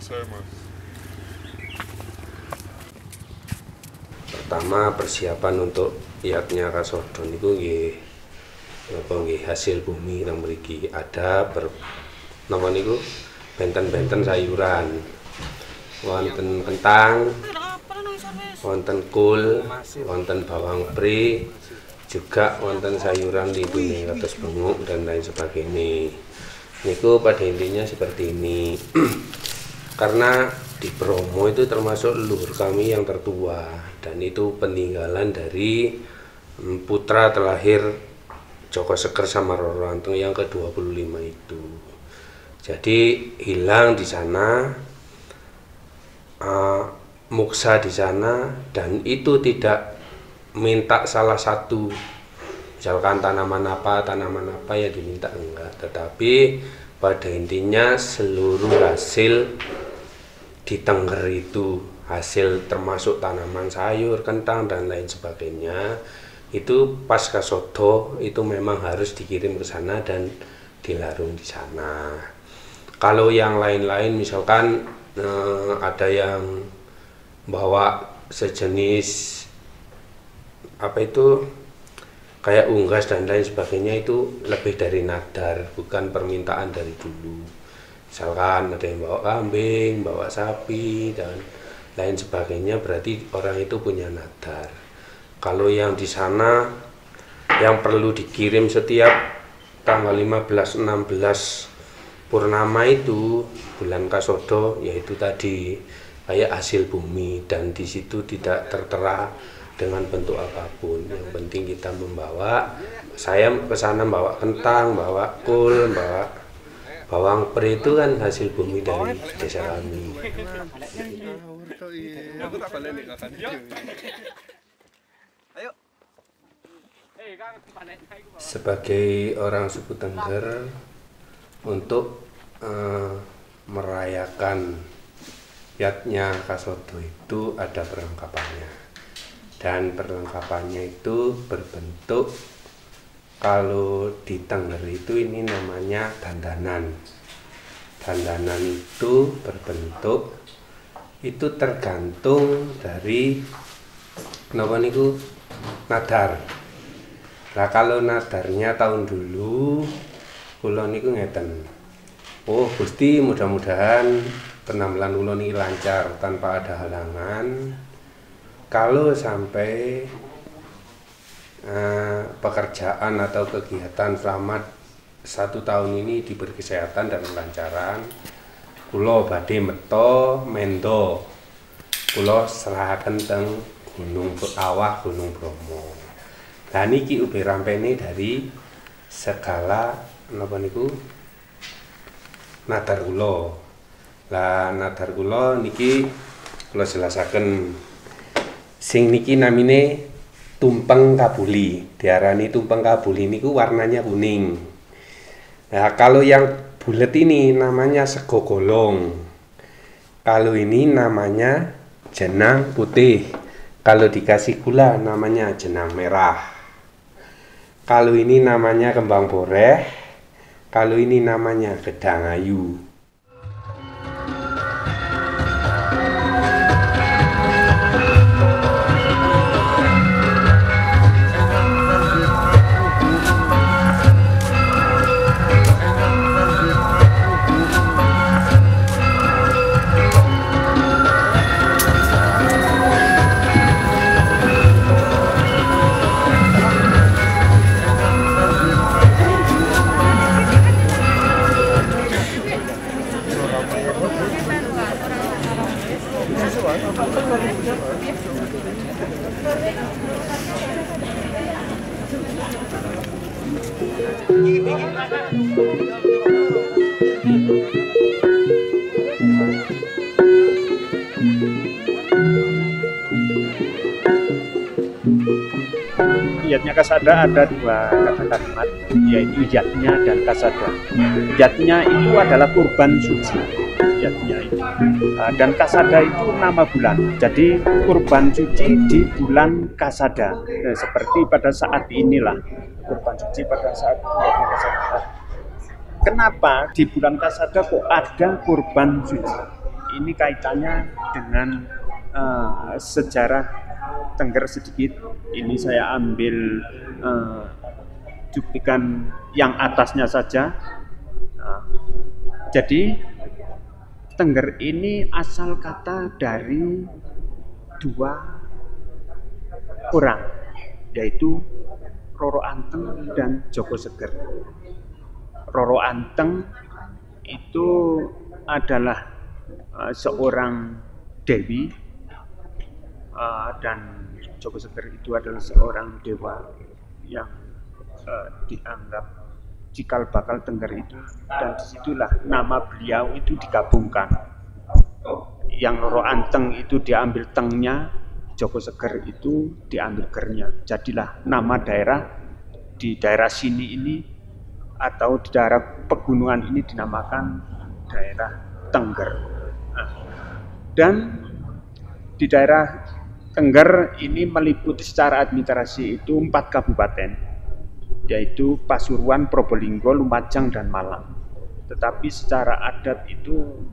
Selesai, Mas. Pertama persiapan untuk iatnya kasodon itu nggih hasil bumi nang mriki ada napa niku benten-benten sayuran. Wonten kentang, wonten kul, wonten bawang pre, juga wonten sayuran lindungi kados benguk dan lain sebagainya. Niku pada intinya seperti ini. Karena di Bromo itu termasuk leluhur kami yang tertua dan itu peninggalan dari putra terlahir Joko Seger sama Roro Anteng yang ke-25 itu. Jadi hilang di sana, muksa di sana, dan itu tidak minta salah satu, misalkan tanaman apa ya diminta, enggak, tetapi pada intinya seluruh hasil di Tengger itu, hasil termasuk tanaman sayur, kentang dan lain sebagainya, itu pas kasodo itu memang harus dikirim ke sana dan dilarung di sana. Kalau yang lain-lain misalkan ada yang bawa sejenis apa itu kayak unggas dan lain sebagainya, itu lebih dari nadar, bukan permintaan dari dulu. Misalkan ada yang bawa kambing, bawa sapi dan lain sebagainya, berarti orang itu punya nadar. Kalau yang di sana yang perlu dikirim setiap tanggal 15, 16 purnama itu bulan kasodo, yaitu tadi kayak hasil bumi, dan di situ tidak tertera dengan bentuk apapun. Yang penting kita membawa, saya ke sana bawa kentang, bawa kul, bawa bawang pre, itu kan hasil bumi dari desa kami. Sebagai orang suku Tengger, untuk merayakan iatnya kasodo itu ada perlengkapannya, dan perlengkapannya itu berbentuk, kalau di Tengger itu ini namanya dandanan. Dandanan itu berbentuk, itu tergantung dari kenapa niku nadar. Nah kalau nadarnya tahun dulu kula niku ngeten, oh Gusti mudah-mudahan penampilan kula niki lancar tanpa ada halangan. Kalau sampai pekerjaan atau kegiatan selama 1 tahun ini diberi kesehatan dan kelancaran, kula badhe meto mendo, kula serahaken teng Gunung Awah, Gunung Bromo. Lah niki ubi rampene dari segala napa niku nadar kula. Lah nadar kula niki kula jelasaken, sing niki namine tumpeng kabuli. Diarani tumpeng kabuli niku warnanya kuning. Nah kalau yang bulat ini namanya sego golong. Kalau ini namanya jenang putih. Kalau dikasih gula namanya jenang merah. Kalau ini namanya kembang boreh. Kalau ini namanya gedang ayu. Iatnya kasada ada 2 kata kalimat, yaitu iatnya dan kasada. Iatnya itu adalah kurban suci, iatnya itu. Dan kasada itu nama bulan. Jadi kurban suci di bulan kasada. Seperti pada saat inilah kurban suci pada saat iatnya kasada. Kenapa di bulan kasada kok ada kurban suci? ini kaitannya dengan sejarah Tengger sedikit. Ini saya ambil cuplikan yang atasnya saja. Jadi Tengger ini asal kata dari dua orang, yaitu Roro Anteng dan Joko Seger. Roro Anteng itu adalah seorang dewi, dan Joko Seger itu adalah seorang dewa yang dianggap cikal bakal Tengger itu, dan disitulah nama beliau itu digabungkan. Yang Roro Anteng itu diambil tengnya, Joko Seger itu diambil gernya. Jadilah nama daerah di daerah sini ini atau di daerah pegunungan ini dinamakan daerah Tengger. Dan di daerah Tengger ini meliputi secara administrasi itu 4 kabupaten, yaitu Pasuruan, Probolinggo, Lumajang, dan Malang. Tetapi secara adat itu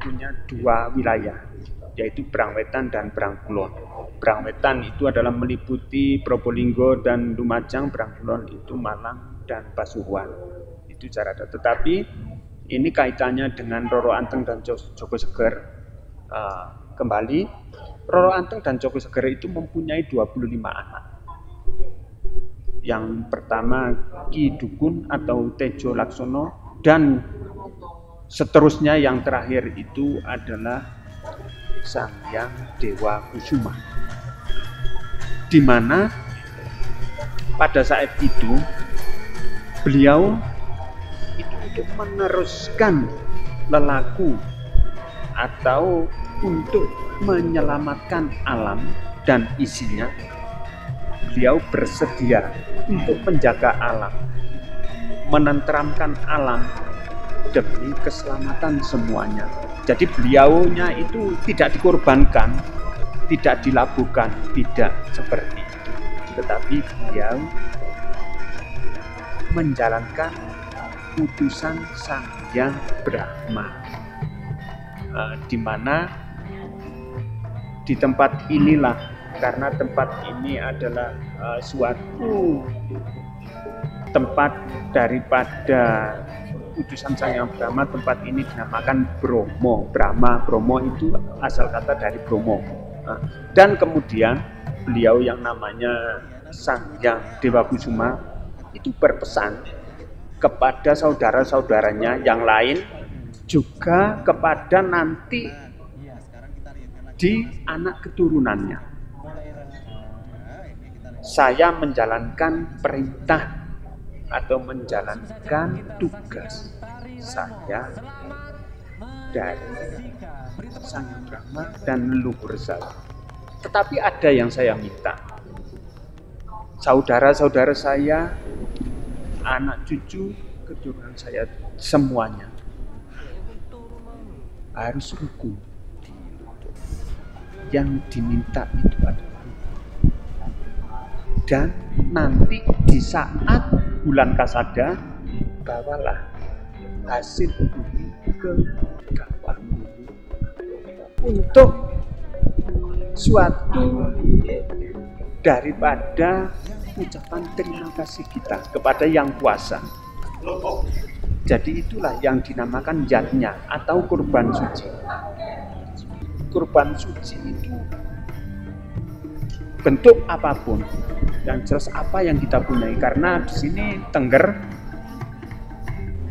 punya 2 wilayah, yaitu Brangwetan dan Brangkulon. Brangwetan itu adalah meliputi Probolinggo dan Lumajang, Brangkulon itu Malang dan Pasuruan. Itu secara adat. Tetapi ini kaitannya dengan Roro Anteng dan Joko Seger. Kembali, Roro Anteng dan Joko Seger itu mempunyai 25 anak. Yang pertama Ki Dukun atau Tejo Laksono, dan seterusnya yang terakhir itu adalah Sang Hyang Dewa Kusuma, di mana pada saat itu beliau itu untuk meneruskan lelaku atau untuk menyelamatkan alam dan isinya. Beliau bersedia untuk menjaga alam, menenteramkan alam demi keselamatan semuanya. Jadi beliaunya itu tidak dikorbankan, tidak dilabuhkan, tidak seperti itu. Tetapi beliau menjalankan putusan Sang Hyang Brahma, di mana di tempat inilah, karena tempat ini adalah suatu tempat daripada putusan Sang Hyang Brahma. Tempat ini dinamakan Bromo. Bromo itu asal kata dari Bromo. Dan kemudian beliau yang namanya Sang Hyang Dewa Kusuma itu berpesan kepada saudara-saudaranya yang lain, juga kepada nanti di anak keturunannya. Saya menjalankan perintah atau menjalankan tugas saya dari Sang Hyang Brahma dan leluhur saya. Tetapi ada yang saya minta. Saudara-saudara saya, anak cucu, keturunan saya, semuanya harus rukun. Yang diminta itu adalah, dan nanti di saat bulan Kasada bawalah hasil bumi ke kawah untuk suatu daripada ucapan terima kasih kita kepada Yang Kuasa. Jadi itulah yang dinamakan yatnya atau kurban suci. Kurban suci itu bentuk apapun, yang jelas apa yang kita punyai. Karena di sini Tengger,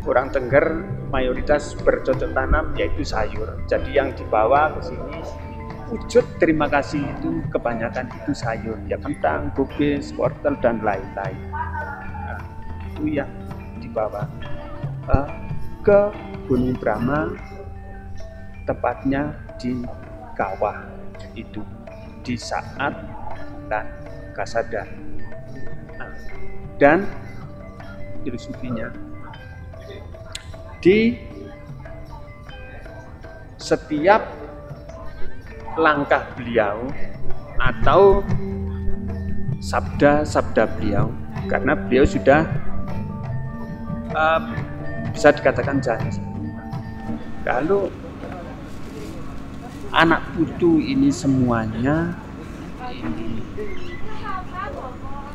orang Tengger mayoritas bercocok tanam yaitu sayur. Jadi yang dibawa ke sini wujud terima kasih itu kebanyakan itu sayur, ya kentang, kubis, wortel dan lain-lain. Nah, itu yang dibawa ke Gunung Brahma, tepatnya di kawah itu di saat bulan Kasada. Nah, dan filosofinya di setiap langkah beliau atau sabda-sabda beliau, karena beliau sudah bisa dikatakan janji. Kalau anak putu ini semuanya ini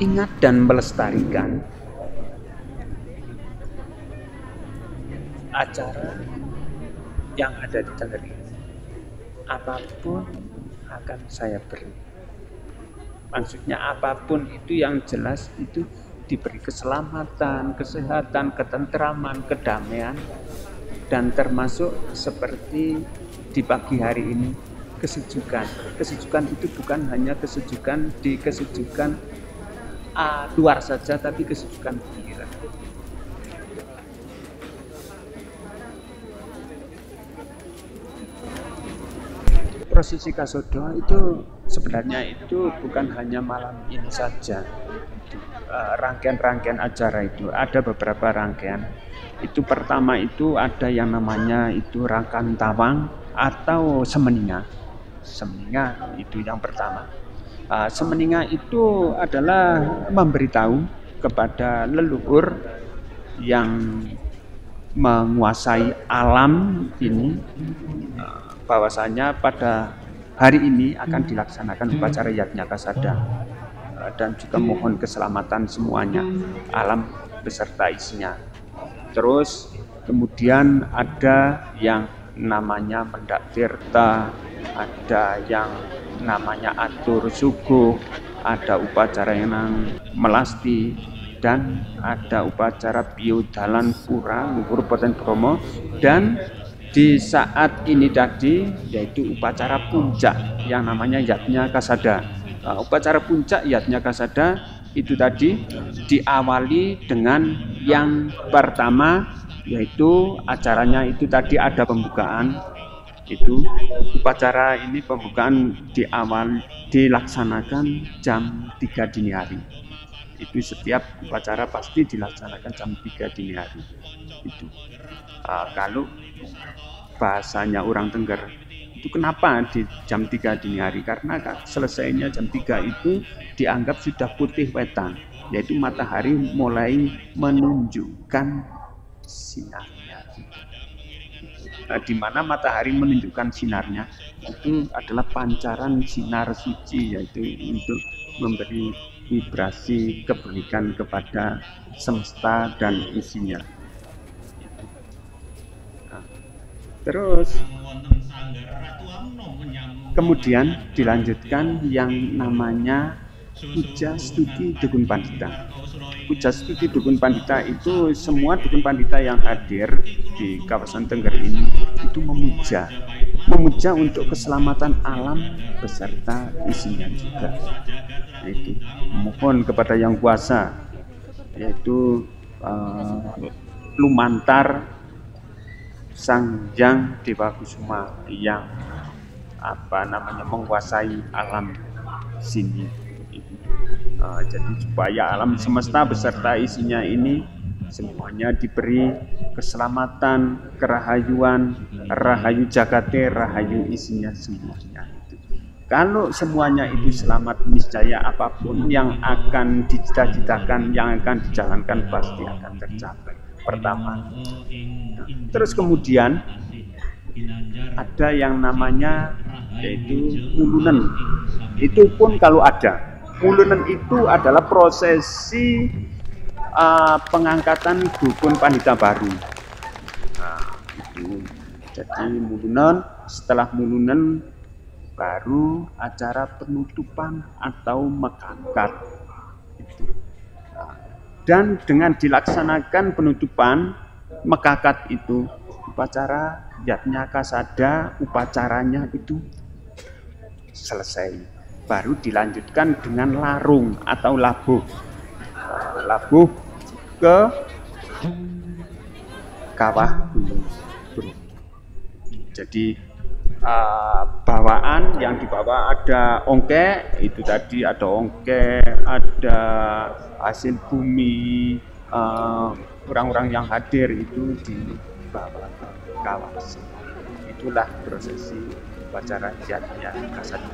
ingat dan melestarikan acara yang ada di Tengger ini. Apapun akan saya beri. Maksudnya apapun itu yang jelas itu diberi keselamatan, kesehatan, ketentraman, kedamaian, dan termasuk seperti di pagi hari ini kesejukan. Kesejukan itu bukan hanya kesejukan di kesejukan luar saja, tapi kesejukan pikiran. Prosesi Kasodo itu sebenarnya itu bukan hanya malam ini saja. Rangkaian-rangkaian acara itu ada beberapa rangkaian. Itu pertama itu ada yang namanya itu Rangkan Tawang atau Semeninga. Semeninga itu yang pertama. Semeninga itu adalah memberitahu kepada leluhur yang menguasai alam ini bahwasanya pada hari ini akan dilaksanakan upacara Yatnya Kasada, dan juga mohon keselamatan semuanya, alam beserta isinya. Terus kemudian ada yang namanya Mendak Tirta, ada yang namanya Atur Suguh, ada upacara yang Melasti, dan ada upacara Biodalan Pura Luhur Boten Bromo, dan di saat ini tadi yaitu upacara puncak yang namanya Yatnya Kasada. Upacara puncak Yatnya Kasada itu tadi diawali dengan yang pertama, yaitu acaranya itu tadi ada pembukaan. Itu upacara ini pembukaan dilaksanakan jam 3 dini hari. Itu setiap upacara pasti dilaksanakan jam 3 dini hari. Itu kalau bahasanya orang Tengger itu kenapa di jam 3 dini hari, karena selesainya jam 3 itu dianggap sudah putih wetan, yaitu matahari mulai menunjukkan sinarnya. Di mana matahari menunjukkan sinarnya itu adalah pancaran sinar suci, yaitu untuk memberi vibrasi kebaikan kepada semesta dan isinya. Terus kemudian dilanjutkan yang namanya Puja Stuti Dukun Pandita. Puja Stuti Dukun Pandita itu semua dukun pandita yang hadir di kawasan Tengger ini itu memuja untuk keselamatan alam beserta isinya juga. Yaitu mohon kepada Yang Kuasa, yaitu lumantar Sang Hyang Dewa Kusuma yang menguasai alam sini. Jadi supaya alam semesta beserta isinya ini semuanya diberi keselamatan, kerahayuan, rahayu jagate, rahayu isinya semuanya itu. Kalau semuanya itu selamat, niscaya apapun yang akan dicita-citakan, yang akan dijalankan pasti akan tercapai. Pertama. Terus kemudian ada yang namanya yaitu mulunen. Itu pun kalau ada. Mulunen itu adalah prosesi pengangkatan dukun pandita baru. Itu. Jadi mulunen, setelah mulunen baru acara penutupan atau mekangkat. Itu. Dan dengan dilaksanakan penutupan mekakat itu, upacara Yatnya Kasada, upacaranya itu selesai. Baru dilanjutkan dengan larung atau labuh. Labuh ke kawah gunung. Jadi bawaan yang dibawa ada ongke, itu tadi ada ongke, ada hasil bumi, orang-orang yang hadir itu dibawa ke kawah. Itulah prosesi upacara Yatnya Kasada.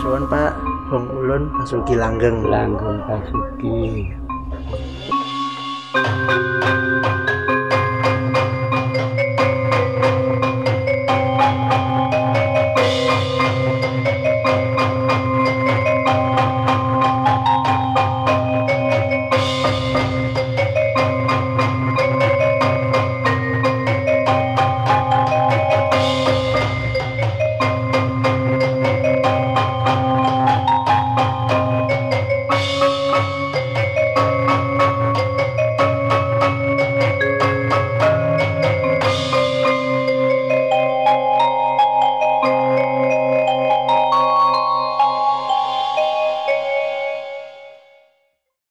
Suwun Pak, Wong Ulun Basuki Langgeng. Langgeng Basuki.